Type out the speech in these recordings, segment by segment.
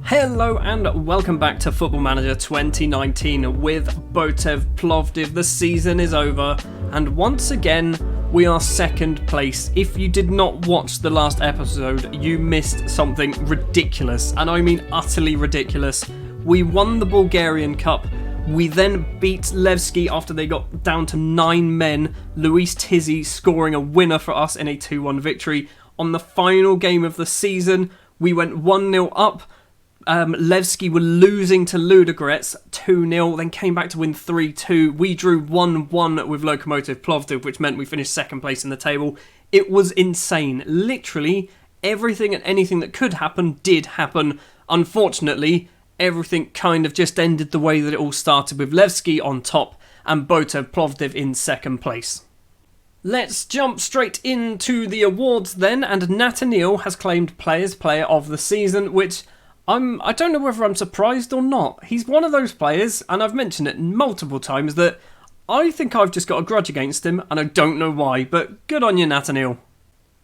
Hello and welcome back to Football Manager 2019 with Botev Plovdiv. The season is over and once again we are second place. If you did not watch the last episode, you missed something ridiculous, and I mean utterly ridiculous. We won the Bulgarian Cup. We then beat Levski after they got down to 9 men. Luis Tizzi scoring a winner for us in a 2-1 victory. On the final game of the season, we went 1-0 up. Levski were losing to Ludogorets 2-0, then came back to win 3-2. We drew 1-1 with Lokomotiv Plovdiv, which meant we finished second place in the table. It was insane. Literally, everything and anything that could happen did happen. Unfortunately, everything kind of just ended the way that it all started, with Levski on top and Botev Plovdiv in second place. Let's jump straight into the awards then, and Nathaniel has claimed Players Player of the Season, which I don't know whether I'm surprised or not. He's one of those players, and I've mentioned it multiple times, that I think I've just got a grudge against him, and I don't know why, but good on you, Nathaniel.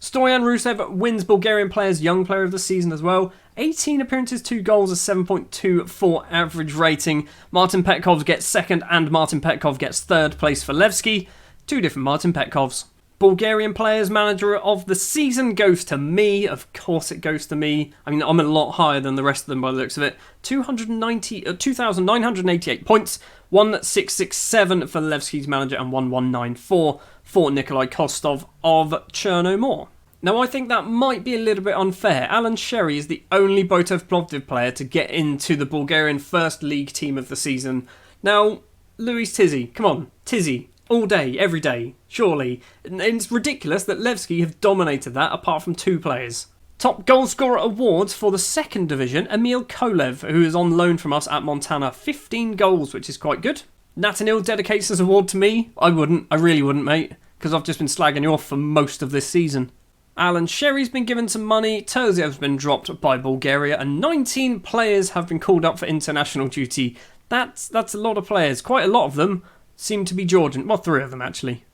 Stoyan Rusev wins Bulgarian Players Young Player of the Season as well. 18 appearances, 2 goals, a 7.24 average rating. Martin Petkov gets second, and Martin Petkov gets third place for Levski. Two different Martin Petkovs. Bulgarian Players Manager of the Season goes to me. Of course it goes to me. I mean, I'm a lot higher than the rest of them by the looks of it. 2,988 points. 1,667 for Levski's manager and 1,194 for Nikolai Kostov of Chernomor. Now, I think that might be a little bit unfair. Alan Sherry is the only Botev Plovdiv player to get into the Bulgarian First League team of the season. Now, Luis Tizzi, come on, Tizzi. All day, every day, surely. And it's ridiculous that Levski have dominated that apart from 2 players. Top goal scorer awards for the second division, Emil Kolev, who is on loan from us at Montana. 15 goals, which is quite good. Nathaniel dedicates his award to me. I really wouldn't, mate, because I've just been slagging you off for most of this season. Alan Sherry's been given some money, Terziev's been dropped by Bulgaria, and 19 players have been called up for international duty. That's a lot of players, quite a lot of them seem to be Georgian. Well, 3 of them, actually.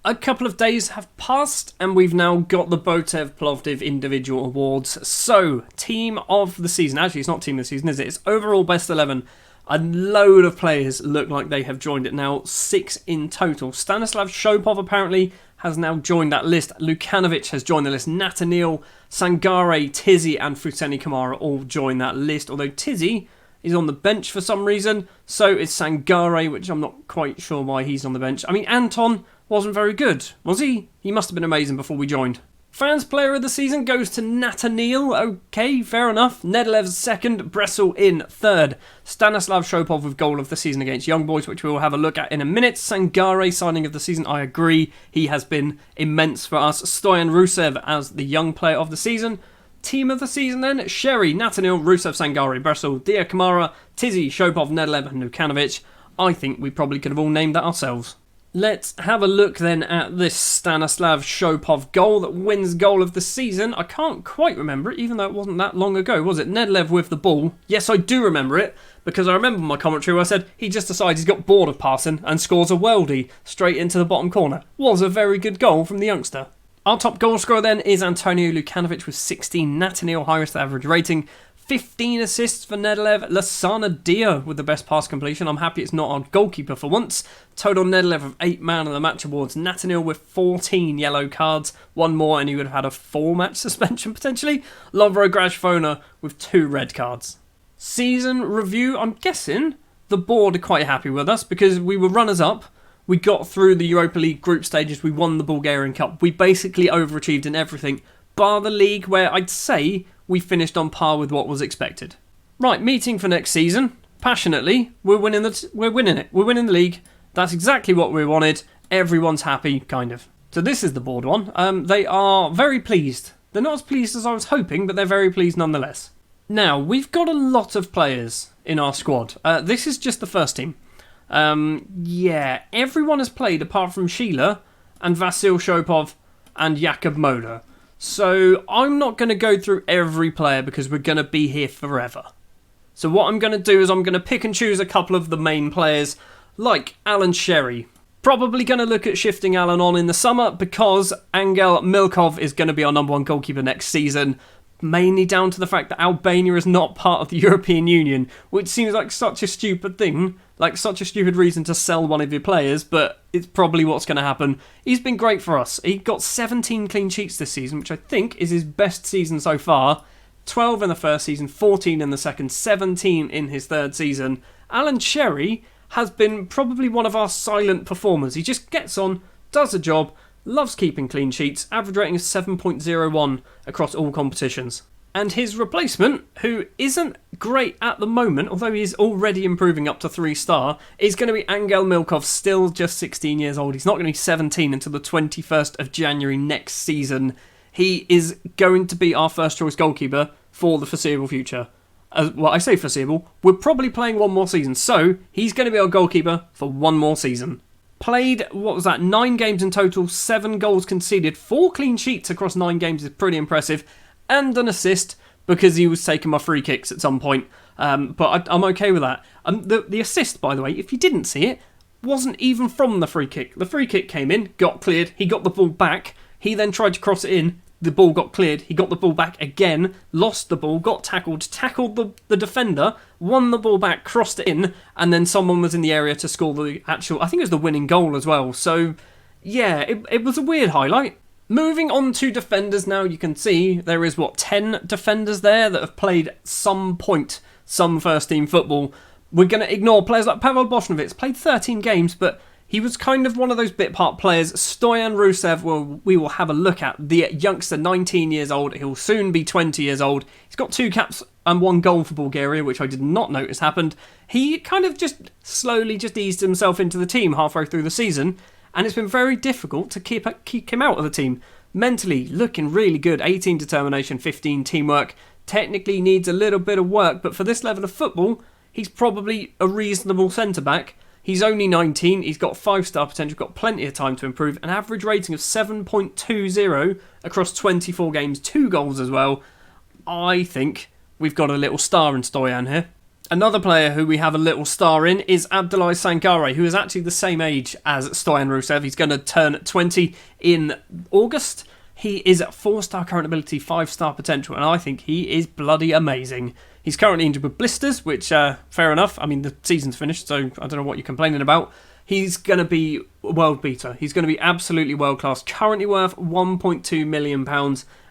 A couple of days have passed, and we've now got the Botev Plovdiv individual awards. So, Team of the Season. Actually, it's not Team of the Season, is it? It's overall Best 11. A load of players look like they have joined it now. 6 in total. Stanislav Shopov, apparently, has now joined that list. Lukanovic has joined the list. Nathaniel, Sangare, Tizzi, and Futeni Kamara all joined that list. Although Tizzi is on the bench for some reason, so is Sangare, which I'm not quite sure why he's on the bench. I mean, Anton wasn't very good, was he? He must have been amazing before we joined. Fans Player of the Season goes to Nathaniel. Okay, fair enough. Nedlev's second, Bressel in third. Stanislav Shopov with goal of the season against Young Boys, which we will have a look at in a minute. Sangare signing of the season, I agree. He has been immense for us. Stoyan Rusev as the Young Player of the Season. Team of the Season then, Sherry, Nathaniel, Rusev, Sangare, Bressel, Dia Kamara, Tizzi, Shopov, Nedlev and Lukanovic. I think we probably could have all named that ourselves. Let's have a look then at this Stanislav Shopov goal that wins goal of the season. I can't quite remember it, even though it wasn't that long ago, was it? Nedlev with the ball. Yes, I do remember it, because I remember my commentary where I said he just decides he's got bored of passing and scores a worldie straight into the bottom corner. Was a very good goal from the youngster. Our top goal scorer then is Antonio Lukanovic with 16, Nathaniel highest average rating, 15 assists for Nedlev, Lasana Dia with the best pass completion. I'm happy it's not our goalkeeper for once. Total Nedlev of 8 man of the match awards, Nathaniel with 14 yellow cards, 1 more and he would have had a 4-match suspension potentially. Lovro Grashfona with 2 red cards. Season review, I'm guessing the board are quite happy with us because we were runners up. We got through the Europa League group stages, we won the Bulgarian Cup. We basically overachieved in everything, bar the league where I'd say we finished on par with what was expected. Right, meeting for next season. Passionately, we're winning it. We're winning the league. That's exactly what we wanted. Everyone's happy, kind of. So this is the board one. They are very pleased. They're not as pleased as I was hoping, but they're very pleased nonetheless. Now, we've got a lot of players in our squad. This is just the first team. Yeah, everyone has played apart from Sheila and Vasil Shopov and Jakub Moda. So I'm not going to go through every player because we're going to be here forever. So what I'm going to do is I'm going to pick and choose a couple of the main players, like Alan Sherry. Probably going to look at shifting Alan on in the summer because Angel Milkov is going to be our number 1 goalkeeper next season. mainly down to the fact that Albania is not part of the European Union, which seems like such a stupid thing, like such a stupid reason to sell one of your players, but it's probably what's going to happen. He's been great for us. He got 17 clean sheets this season, which I think is his best season so far. 12 in the first season, 14 in the second, 17 in his third season. Alan Sherry has been probably one of our silent performers. He just gets on, does a job, loves keeping clean sheets, average rating is 7.01 across all competitions. And his replacement, who isn't great at the moment, although he is already improving up to 3-star, is going to be Angel Milkov, still just 16 years old. He's not going to be 17 until the 21st of January next season. He is going to be our first choice goalkeeper for the foreseeable future. Well, I say foreseeable, we're probably playing one more season, so he's going to be our goalkeeper for one more season. Played, 9 games in total, 7 goals conceded, 4 clean sheets across 9 games is pretty impressive, and an assist because he was taking my free kicks at some point. But I'm okay with that. The assist, by the way, if you didn't see it, wasn't even from the free kick. The free kick came in, got cleared, he got the ball back, he then tried to cross it in, the ball got cleared, he got the ball back again, lost the ball, got tackled the defender, won the ball back, crossed it in, and then someone was in the area to score the actual, I think it was the winning goal as well. So, yeah, it was a weird highlight. Moving on to defenders now, you can see there is, 10 defenders there that have played some first team football. We're going to ignore players like Pavel Boshnovitz, played 13 games, but he was kind of one of those bit part players. Stoyan Rusev, we will have a look at. The youngster, 19 years old. He'll soon be 20 years old. He's got 2 caps and 1 goal for Bulgaria, which I did not notice happened. He kind of just slowly eased himself into the team halfway through the season, and it's been very difficult to keep him out of the team. Mentally, looking really good. 18 determination, 15 teamwork. Technically needs a little bit of work, but for this level of football, he's probably a reasonable centre-back. He's only 19, he's got 5-star potential, got plenty of time to improve, an average rating of 7.20 across 24 games, 2 goals as well. I think we've got a little star in Stoyan here. Another player who we have a little star in is Abdullah Sangare, who is actually the same age as Stoyan Rusev. He's going to turn 20 in August. He is at 4-star current ability, 5-star potential, and I think he is bloody amazing. He's currently injured with blisters, which, fair enough. I mean, the season's finished, so I don't know what you're complaining about. He's going to be a world beater. He's going to be absolutely world-class. Currently worth £1.2 million.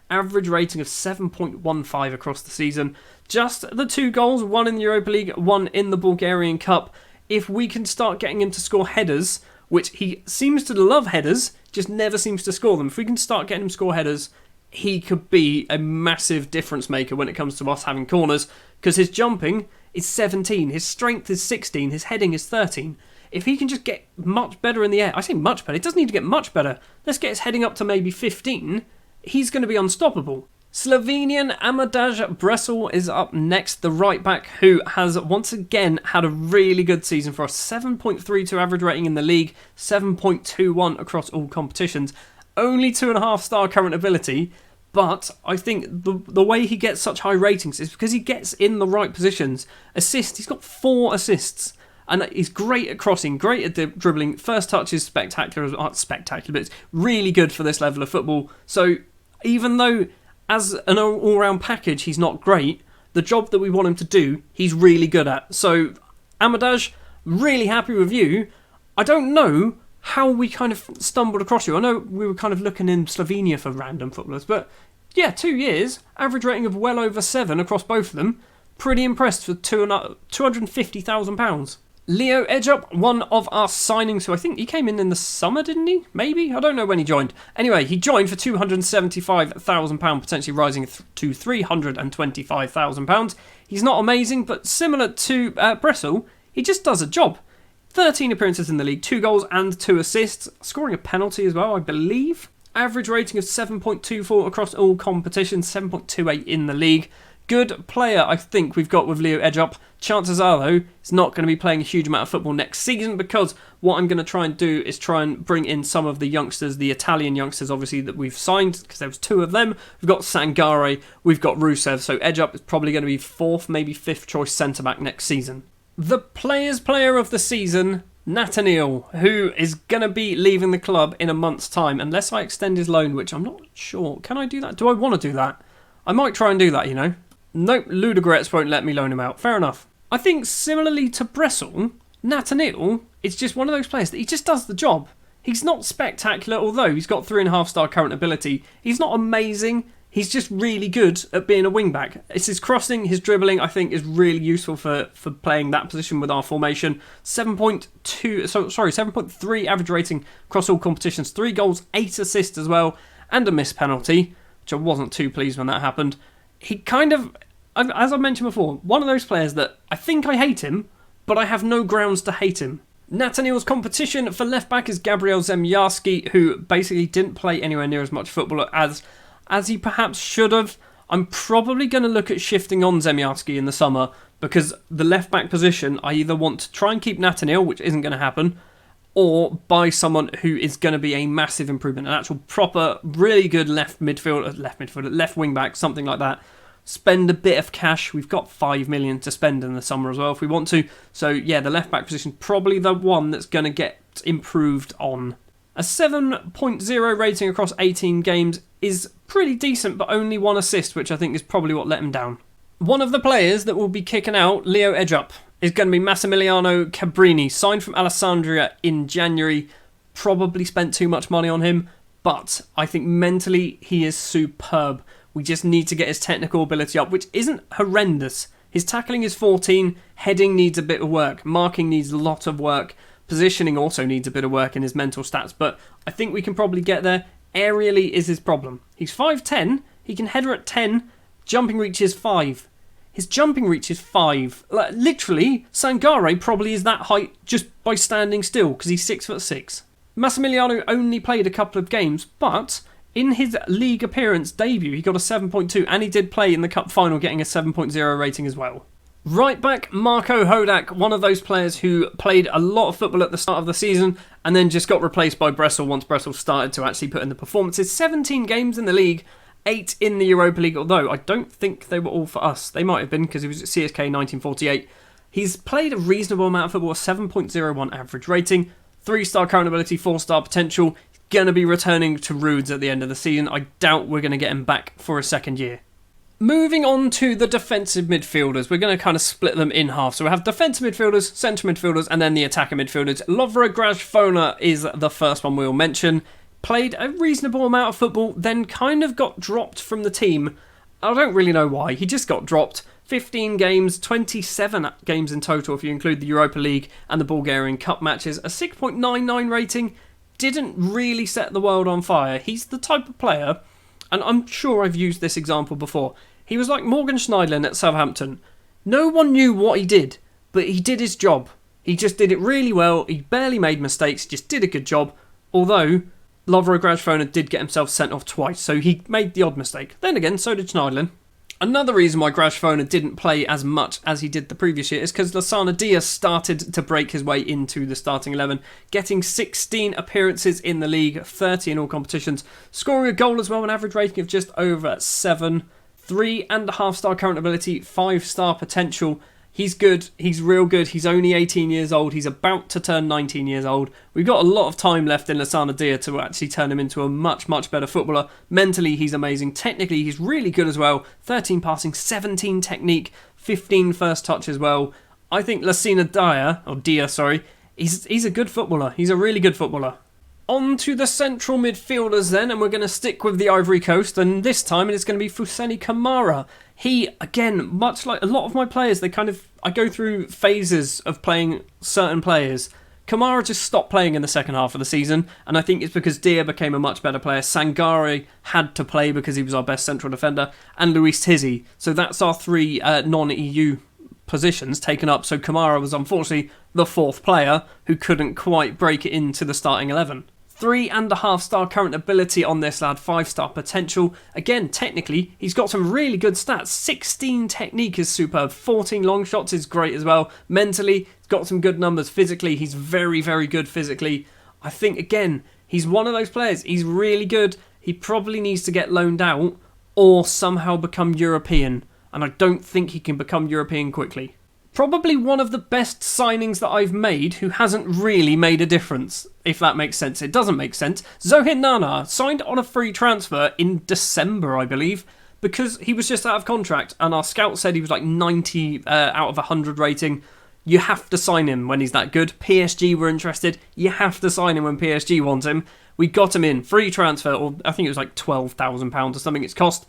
Average rating of 7.15 across the season. Just the 2 goals, 1 in the Europa League, 1 in the Bulgarian Cup. If we can start getting him to score headers, which he seems to love headers, just never seems to score them. If we can start getting him to score headers, he could be a massive difference maker when it comes to us having corners, because his jumping is 17, his strength is 16, his heading is 13. If he can just get much better in the air, I say much better, it doesn't need to get much better, let's get his heading up to maybe 15, he's going to be unstoppable. Slovenian Amadaj Bresel is up next, the right back who has once again had a really good season for us. 7.32 average rating in the league, 7.21 across all competitions. Only 2.5-star current ability, but I think the way he gets such high ratings is because he gets in the right positions. Assists, he's got 4 assists, and he's great at crossing, great at dribbling. First touch is spectacular, but it's really good for this level of football. So even though as an all-round package he's not great, the job that we want him to do, he's really good at. So Amadaj, really happy with you. I don't know how we kind of stumbled across you. I know we were kind of looking in Slovenia for random footballers, but yeah, 2 years, average rating of well over 7 across both of them. Pretty impressed for £250,000. Leo Edjup, one of our signings, who I think he came in the summer, didn't he? Maybe? I don't know when he joined. Anyway, he joined for £275,000, potentially rising to £325,000. He's not amazing, but similar to Bresel, he just does a job. 13 appearances in the league, 2 goals and 2 assists, scoring a penalty as well, I believe. Average rating of 7.24 across all competitions, 7.28 in the league. Good player, I think, we've got with Leo Edjup. Chances are, though, he's not going to be playing a huge amount of football next season, because what I'm going to try and do is try and bring in some of the youngsters, the Italian youngsters, obviously, that we've signed, because there was 2 of them. We've got Sangare, we've got Rusev, so Edjup is probably going to be 4th, maybe 5th choice centre-back next season. The Players' Player of the Season, Nathaniel, who is going to be leaving the club in a month's time, unless I extend his loan, which I'm not sure. Can I do that? Do I want to do that? I might try and do that, you know. Nope, Ludogorets won't let me loan him out. Fair enough. I think similarly to Bressel, Nathaniel is just one of those players that he just does the job. He's not spectacular, although he's got 3.5-star current ability. He's not amazing. He's just really good at being a wing-back. It's his crossing, his dribbling, I think, is really useful for playing that position with our formation. 7.3 average rating across all competitions. 3 goals, 8 assists as well, and a missed penalty, which I wasn't too pleased when that happened. He kind of, as I mentioned before, one of those players that I think I hate him, but I have no grounds to hate him. Nathaniel's competition for left-back is Gabriel Zemjarski, who basically didn't play anywhere near as much football as he perhaps should have. I'm probably going to look at shifting on Zemjarski in the summer because the left-back position, I either want to try and keep Nathaniel, which isn't going to happen, or buy someone who is going to be a massive improvement, an actual proper, really good left wing-back, something like that. Spend a bit of cash. We've got 5 million to spend in the summer as well if we want to. So yeah, the left-back position, probably the one that's going to get improved on. A 7.0 rating across 18 games is pretty decent, but only 1 assist, which I think is probably what let him down. One of the players that will be kicking out Leo Edjup is going to be Massimiliano Cabrini, signed from Alessandria in January. Probably spent too much money on him, but I think mentally he is superb. We just need to get his technical ability up, which isn't horrendous. His tackling is 14, heading needs a bit of work, marking needs a lot of work, positioning also needs a bit of work in his mental stats, but I think we can probably get there. Aerially is his problem. He's 5'10", he can header at 10, jumping reach is 5. His jumping reach is 5. Like, literally, Sangare probably is that height just by standing still, because he's 6'6". Massimiliano only played a couple of games, but in his league appearance debut, he got a 7.2, and he did play in the cup final, getting a 7.0 rating as well. Right back, Marko Hodak, one of those players who played a lot of football at the start of the season and then just got replaced by Bressel once Bressel started to actually put in the performances. 17 games in the league, 8 in the Europa League, although I don't think they were all for us. They might have been because he was at CSK 1948. He's played a reasonable amount of football, a 7.01 average rating, 3-star current ability, 4-star potential. He's going to be returning to Rudes at the end of the season. I doubt we're going to get him back for a second year. Moving on to the defensive midfielders, we're going to kind of split them in half. So we have defensive midfielders, centre midfielders, and then the attacker midfielders. Lovro Grajfona is the first one we'll mention. Played a reasonable amount of football, then kind of got dropped from the team. I don't really know why. He just got dropped. 15 games, 27 games in total if you include the Europa League and the Bulgarian Cup matches. A 6.99 rating. Didn't really set the world on fire. He's the type of player, and I'm sure I've used this example before. He was like Morgan Schneidlin at Southampton. No one knew what he did, but he did his job. He just did it really well. He barely made mistakes, just did a good job. Although, Lovro Grajfona did get himself sent off twice, so he made the odd mistake. Then again, so did Schneidlin. Another reason why Grajfona didn't play as much as he did the previous year is because Lassana Diaz started to break his way into the starting 11, getting 16 appearances in the league, 30 in all competitions, scoring a goal as well, an average rating of just over 7. 3.5-star current ability, 5-star potential. He's good. He's real good. He's only 18 years old. He's about to turn 19 years old. We've got a lot of time left in Lassana Diaz to actually turn him into a much, much better footballer. Mentally, he's amazing. Technically, he's really good as well. 13 passing, 17 technique, 15 first touch as well. I think Lassina Diaz, he's a good footballer. He's a really good footballer. On to the central midfielders then, and we're going to stick with the Ivory Coast, and this time it's going to be Fousseni Kamara. He, again, much like a lot of my players, I go through phases of playing certain players. Kamara just stopped playing in the second half of the season, and I think it's because Dia became a much better player. Sangare had to play because he was our best central defender, and Luis Tizzi. So that's our 3 non-EU positions taken up, so Kamara was unfortunately the 4th player who couldn't quite break it into the starting 11. 3.5-star current ability on this lad, 5-star potential. Again, technically, he's got some really good stats. 16 technique is superb. 14 long shots is great as well. Mentally, he's got some good numbers. Physically, he's very, very good physically. I think, again, he's one of those players. He's really good. He probably needs to get loaned out or somehow become European. And I don't think he can become European quickly. Probably one of the best signings that I've made who hasn't really made a difference, if that makes sense. It doesn't make sense. Zohin Nana, signed on a free transfer in December, I believe. because he was just out of contract and our scout said he was like 90 out of 100 rating. You have to sign him when he's that good. PSG were interested. You have to sign him when PSG wants him. We got him in. Free transfer, or I think it was like £12,000 or something it's cost.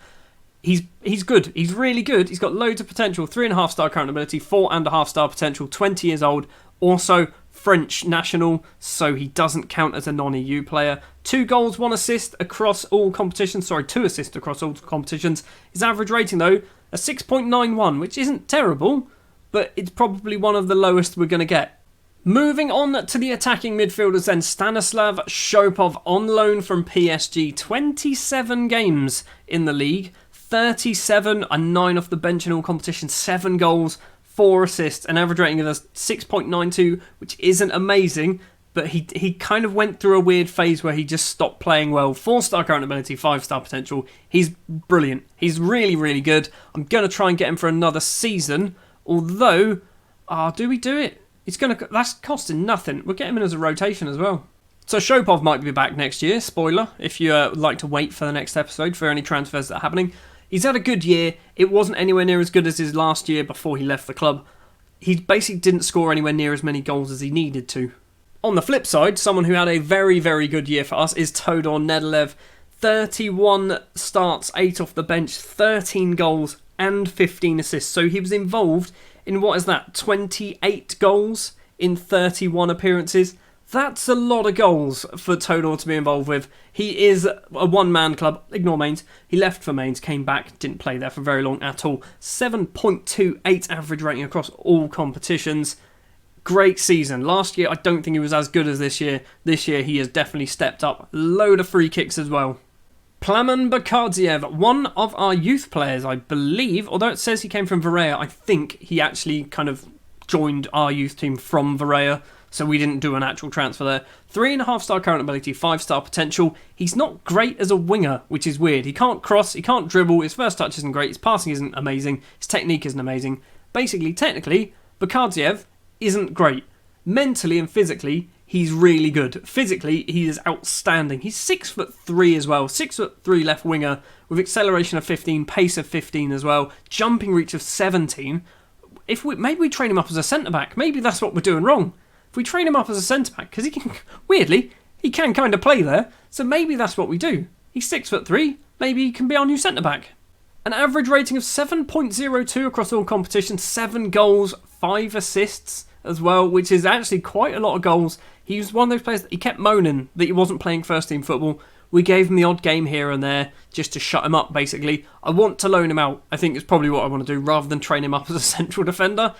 He's good. He's really good. He's got loads of potential. 3.5 star current ability, 4.5 star potential, 20 years old. Also French national, so he doesn't count as a non-EU player. 2 goals, 1 assist across all competitions. 2 assists across all competitions. His average rating, though, a 6.91, which isn't terrible, but it's probably one of the lowest we're going to get. Moving on to the attacking midfielders then, Stanislav Shopov on loan from PSG. 27 games in the league, 37 and 9 off the bench in all competitions, 7 goals, 4 assists, an average rating of a 6.92, which isn't amazing, but he kind of went through a weird phase where he just stopped playing well. 4-star current ability, 5-star potential. He's brilliant. He's really, really good. I'm going to try and get him for another season, although, do we do it? That's costing nothing. We'll get him in as a rotation as well. So Shopov might be back next year, spoiler, if you like to wait for the next episode for any transfers that are happening. He's had a good year. It wasn't anywhere near as good as his last year before he left the club. He basically didn't score anywhere near as many goals as he needed to. On the flip side, someone who had a very, very good year for us is Todor Nedelev. 31 starts, 8 off the bench, 13 goals and 15 assists. So he was involved in, 28 goals in 31 appearances. That's a lot of goals for Todor to be involved with. He is a one-man club. Ignore Mainz. He left for Mainz, came back, didn't play there for very long at all. 7.28 average rating across all competitions. Great season. Last year, I don't think he was as good as this year. This year, he has definitely stepped up. Load of free kicks as well. Plamen Bakadziev, one of our youth players, I believe. Although it says he came from Varela, I think he actually kind of joined our youth team from Varela. So we didn't do an actual transfer there. 3.5 star current ability, 5 star potential. He's not great as a winger, which is weird. He can't cross, he can't dribble, his first touch isn't great, his passing isn't amazing, his technique isn't amazing. Basically, technically, Bakadziev isn't great. Mentally and physically, he's really good. Physically, he is outstanding. He's 6'3" as well. 6'3" left winger with acceleration of 15, pace of 15 as well, jumping reach of 17. Maybe we train him up as a centre back. Maybe that's what we're doing wrong. If we train him up as a centre back, because he can, weirdly, he can kind of play there. So maybe that's what we do. He's 6'3". Maybe he can be our new centre back. An average rating of 7.02 across all competitions, 7 goals, 5 assists as well, which is actually quite a lot of goals. He was one of those players that he kept moaning that he wasn't playing first team football. We gave him the odd game here and there just to shut him up, basically. I want to loan him out. I think it's probably what I want to do rather than train him up as a central defender.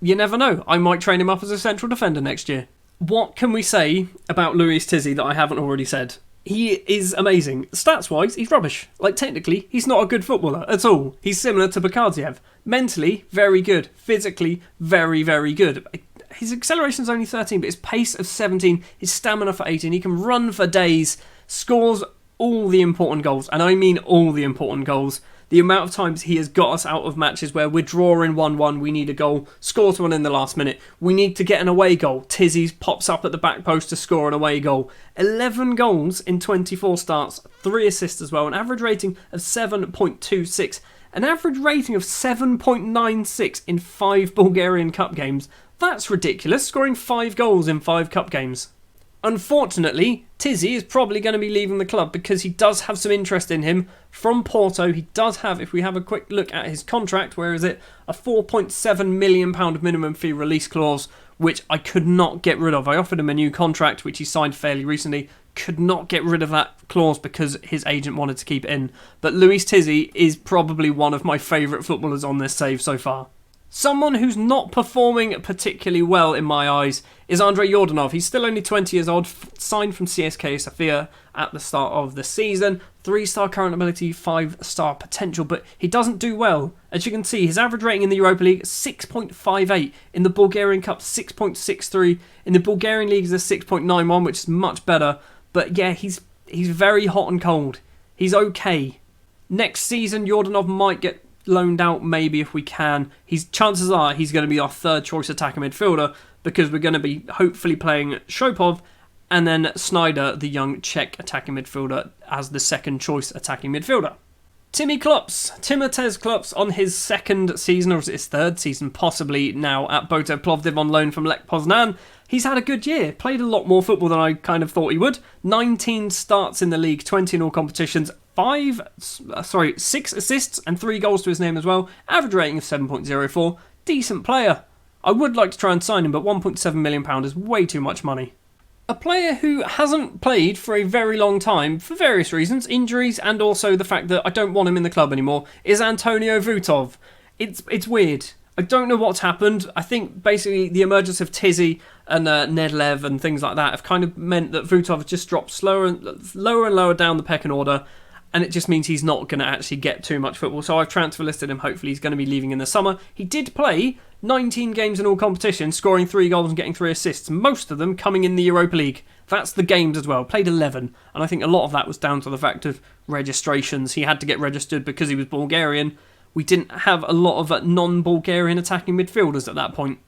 You never know. I might train him up as a central defender next year. What can we say about Luis Tizzi that I haven't already said? He is amazing. Stats-wise, he's rubbish. Like, technically, he's not a good footballer at all. He's similar to Bakadziev. Mentally, very good. Physically, very, very good. His acceleration's only 13, but his pace of 17, his stamina for 18. He can run for days, scores all the important goals, and I mean all the important goals. The amount of times he has got us out of matches where we're drawing 1-1, we need a goal, scores one in the last minute. We need to get an away goal. Tizzy pops up at the back post to score an away goal. 11 goals in 24 starts, 3 assists as well, an average rating of 7.26, an average rating of 7.96 in 5 Bulgarian Cup games. That's ridiculous, scoring 5 goals in 5 Cup games. Unfortunately, Tizzy is probably going to be leaving the club because he does have some interest in him from Porto. He does have, if we have a quick look at his contract, where is it? A £4.7 million minimum fee release clause, which I could not get rid of. I offered him a new contract, which he signed fairly recently. Could not get rid of that clause because his agent wanted to keep it in. But Luis Tizzy is probably one of my favourite footballers on this save so far. Someone who's not performing particularly well in my eyes is Andrei Yordanov. He's still only 20 years old, signed from CSKA Sofia at the start of the season. 3-star current ability, 5-star potential, but he doesn't do well. As you can see, his average rating in the Europa League is 6.58. In the Bulgarian Cup, 6.63. In the Bulgarian League is a 6.91, which is much better. But yeah, he's very hot and cold. He's okay. Next season, Yordanov might get loaned out, maybe, if we can. Chances are he's going to be our third choice attacking midfielder because we're going to be hopefully playing Shopov and then Snyder, the young Czech attacking midfielder, as the second choice attacking midfielder. Timotez Klops on his second season, or is it his third season possibly now at Botev Plovdiv on loan from Lech Poznan. He's had a good year, played a lot more football than I kind of thought he would. 19 starts in the league, 20 in all competitions, 6 assists and 3 goals to his name as well. Average rating of 7.04, decent player. I would like to try and sign him, but £1.7 million is way too much money. A player who hasn't played for a very long time, for various reasons, injuries and also the fact that I don't want him in the club anymore, is Antonio Botev. It's weird. I don't know what's happened. I think basically the emergence of Tizzy and Nedlev and things like that have kind of meant that Botev has just dropped lower and lower down the pecking order, and it just means he's not going to actually get too much football. So I've transfer listed him. Hopefully he's going to be leaving in the summer. He did play 19 games in all competitions, scoring 3 goals and getting 3 assists, most of them coming in the Europa League. That's the games as well. Played 11, and I think a lot of that was down to the fact of registrations. He had to get registered because he was Bulgarian. We didn't have a lot of non-Bulgarian attacking midfielders at that point.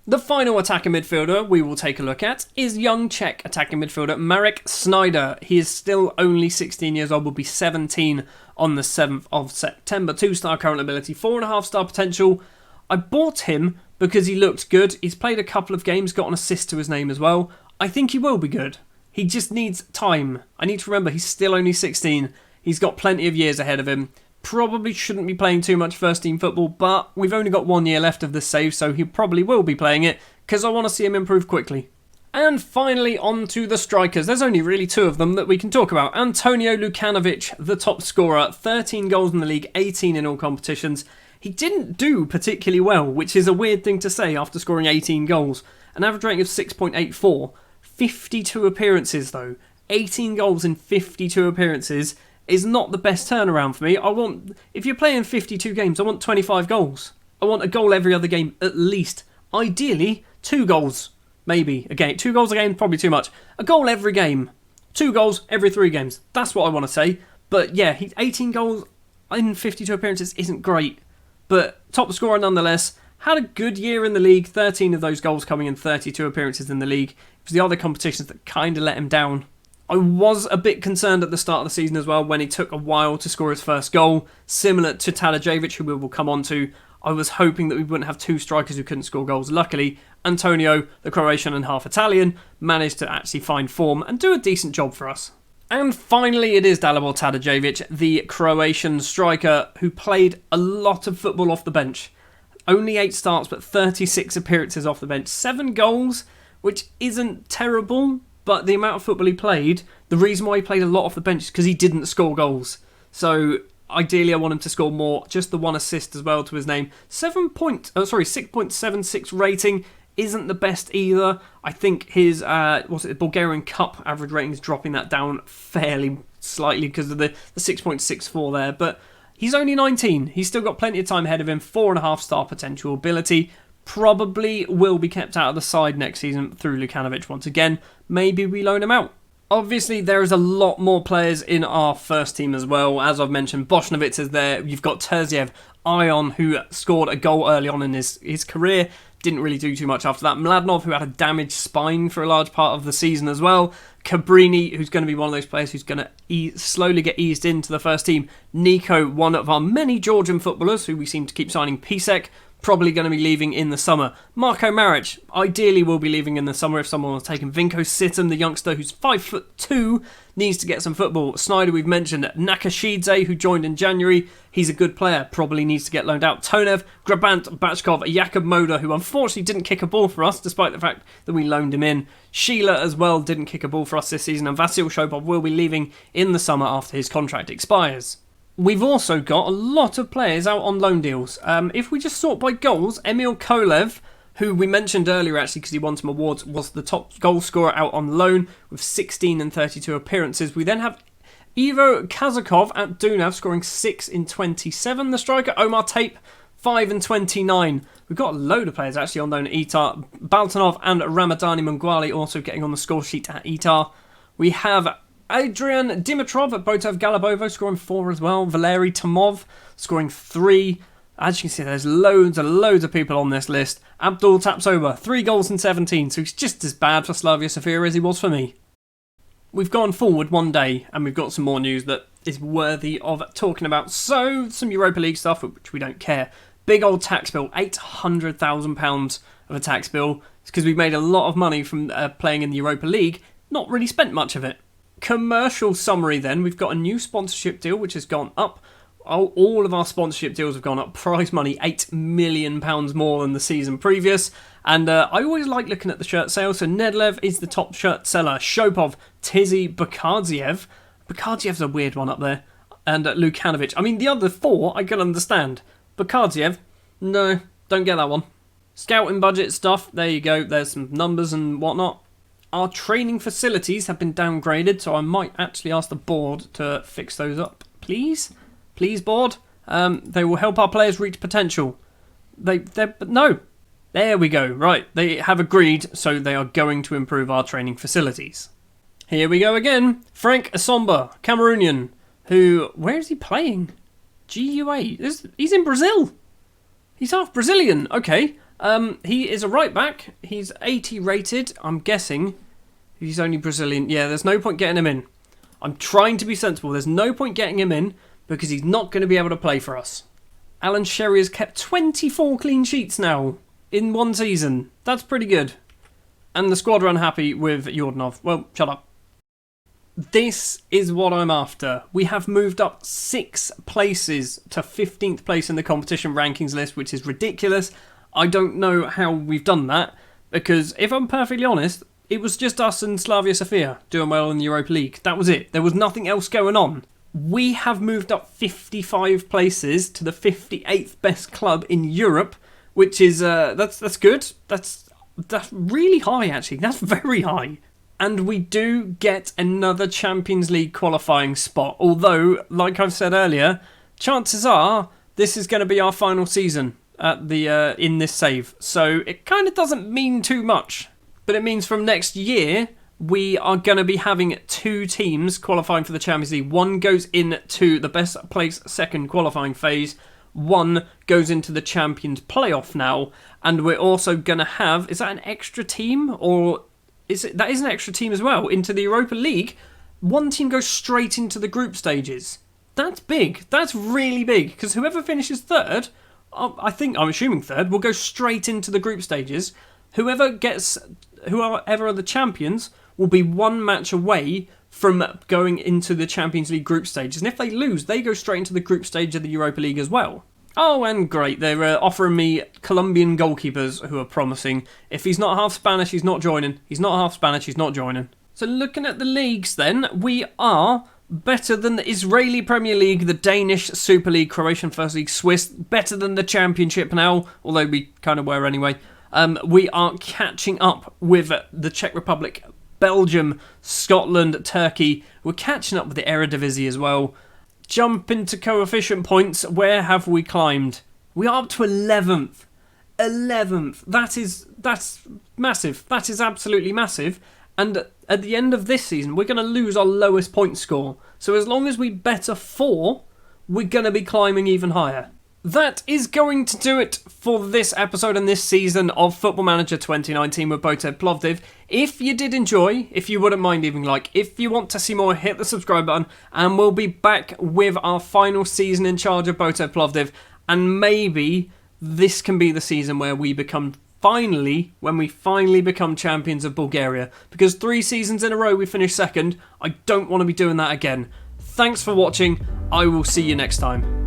The final attacking midfielder we will take a look at is young Czech attacking midfielder Marek Snyder. He is still only 16 years old, will be 17 on the 7th of September. 2-star current ability, 4.5-star potential. I bought him because he looked good. He's played a couple of games, got an assist to his name as well. I think he will be good. He just needs time. I need to remember he's still only 16. He's got plenty of years ahead of him. Probably shouldn't be playing too much first team football, but we've only got 1 year left of this save, so he probably will be playing it because I want to see him improve quickly. And finally, on to the strikers. There's only really 2 of them that we can talk about. Antonio Lukanovic, the top scorer, 13 goals in the league, 18 in all competitions. He didn't do particularly well, which is a weird thing to say after scoring 18 goals. An average rating of 6.84. 52 appearances though. 18 goals in 52 appearances is not the best turnaround for me. If you're playing 52 games, I want 25 goals. I want a goal every other game at least. Ideally, 2 goals. Maybe a game. 2 goals a game, probably too much. A goal every game. 2 goals every 3 games. That's what I want to say. But yeah, 18 goals in 52 appearances isn't great. But top scorer nonetheless. Had a good year in the league. 13 of those goals coming in 32 appearances in the league. It was the other competitions that kind of let him down. I was a bit concerned at the start of the season as well when he took a while to score his first goal. Similar to Tadej, who we will come on to. I was hoping that we wouldn't have 2 strikers who couldn't score goals. Luckily, Antonio, the Croatian and half Italian, managed to actually find form and do a decent job for us. And finally, it is Dalibor Tadej, the Croatian striker who played a lot of football off the bench. Only 8 starts, but 36 appearances off the bench. 7 goals, which isn't terrible, but the amount of football he played, the reason why he played a lot off the bench is because he didn't score goals. So ideally I want him to score more. Just the 1 assist as well to his name. 6.76 rating isn't the best either. I think his Bulgarian Cup average rating is dropping that down fairly slightly because of the 6.64 there. But he's only 19. He's still got plenty of time ahead of him. 4.5-star potential ability. Probably will be kept out of the side next season through Lukanovic once again. Maybe we loan him out. Obviously, there is a lot more players in our first team as well. As I've mentioned, Boshnovitz is there. You've got Terziev, Ion, who scored a goal early on in his career. Didn't really do too much after that. Mladinov, who had a damaged spine for a large part of the season as well. Cabrini, who's going to be one of those players who's going to slowly get eased into the first team. Nico, one of our many Georgian footballers who we seem to keep signing. Pisek, probably going to be leaving in the summer. Marko Maric, ideally will be leaving in the summer if someone was taken. Vinko Situm, the youngster who's 5'2", needs to get some football. Snyder, we've mentioned. Nakashidze, who joined in January, he's a good player, probably needs to get loaned out. Tonev, Grabant, Bachkov, Jakub Moda, who unfortunately didn't kick a ball for us, despite the fact that we loaned him in. Sheila as well didn't kick a ball for us this season, and Vasil Shopov will be leaving in the summer after his contract expires. We've also got a lot of players out on loan deals. If we just sort by goals, Emil Kolev, who we mentioned earlier actually because he won some awards, was the top goal scorer out on loan with 16 and 32 appearances. We then have Ivo Kazakov at Dunav scoring 6 in 27. The striker Omar Tape, 5 and 29. We've got a load of players actually on loan at Itar. Baltanov and Ramadani Mungwali also getting on the score sheet at Itar. We have Adrian Dimitrov at Botev Galabovo scoring 4 as well. Valery Tomov scoring 3. As you can see, there's loads and loads of people on this list. Abdul Tapsoba, 3 goals in 17, so he's just as bad for Slavia Sofia as he was for me. we've gone forward one day and we've got some more news that is worthy of talking about. So, some Europa League stuff, which we don't care. Big old tax bill, £800,000 of a tax bill. It's because we've made a lot of money from playing in the Europa League, not really spent much of it. Commercial summary then, we've got a new sponsorship deal which has gone up. All of our sponsorship deals have gone up. Prize money, £8 million more than the season previous. And I always like looking at the shirt sales. So Nedlev is the top shirt seller. Shopov, Tizzy, Bakadziev. Bakardziev's a weird one up there. And Lukanovic. I mean, the other four I can understand. Bakadziev, no, don't get that one. Scouting budget stuff, there you go. There's some numbers and whatnot. Our training facilities have been downgraded, so I might actually ask the board to fix those up. Please? Please, board. They will help our players reach potential. No. There we go. Right, they have agreed, so they are going to improve our training facilities. Here we go again. Frank Assomba, Cameroonian, who... Where is he playing? GUA. He's in Brazil. He's half Brazilian. Okay. He is a right back. He's 80 rated. I'm guessing he's only Brazilian. Yeah, there's no point getting him in. I'm trying to be sensible. There's no point getting him in because he's not going to be able to play for us. Alan Sherry has kept 24 clean sheets now in one season. That's pretty good. And the squad are unhappy with Yordanov. Well, shut up. This is what I'm after. We have moved up 6 places to 15th place in the competition rankings list, which is ridiculous. I don't know how we've done that, because if I'm perfectly honest, it was just us and Slavia Sofia doing well in the Europa League. That was it. There was nothing else going on. We have moved up 55 places to the 58th best club in Europe, which is that's good. That's really high, actually. That's very high. And we do get another Champions League qualifying spot. Although, like I've said earlier, chances are this is going to be our final season at the in this save. So it kind of doesn't mean too much. But it means from next year, we are going to be having 2 teams qualifying for the Champions League. One goes into the best place second qualifying phase. One goes into the Champions playoff now. And we're also going to have... Is that an extra team? Or... That is an extra team as well. Into the Europa League, one team goes straight into the group stages. That's big. That's really big. Because whoever finishes third, I'm assuming third, will go straight into the group stages. Whoever are the champions will be one match away from going into the Champions League group stages. And if they lose, they go straight into the group stage of the Europa League as well. Oh, and great, they're offering me Colombian goalkeepers who are promising. If he's not half Spanish, he's not joining. He's not half Spanish, he's not joining. So looking at the leagues then, we are better than the Israeli Premier League, the Danish Super League, Croatian First League, Swiss, better than the Championship now, although we kind of were anyway. We are catching up with the Czech Republic, Belgium, Scotland, Turkey. We're catching up with the Eredivisie as well. Jump into coefficient points. Where have we climbed? We are up to 11th. 11th. That's massive. That is absolutely massive. And at the end of this season, we're going to lose our lowest point score. So as long as we better 4, we're going to be climbing even higher. That is going to do it for this episode and this season of Football Manager 2019 with Botev Plovdiv. If you did enjoy, if you wouldn't mind leaving a like, if you want to see more, hit the subscribe button, and we'll be back with our final season in charge of Botev Plovdiv, and maybe this can be the season where we finally become champions of Bulgaria, because 3 seasons in a row we finished second. I don't want to be doing that again. Thanks for watching. I will see you next time.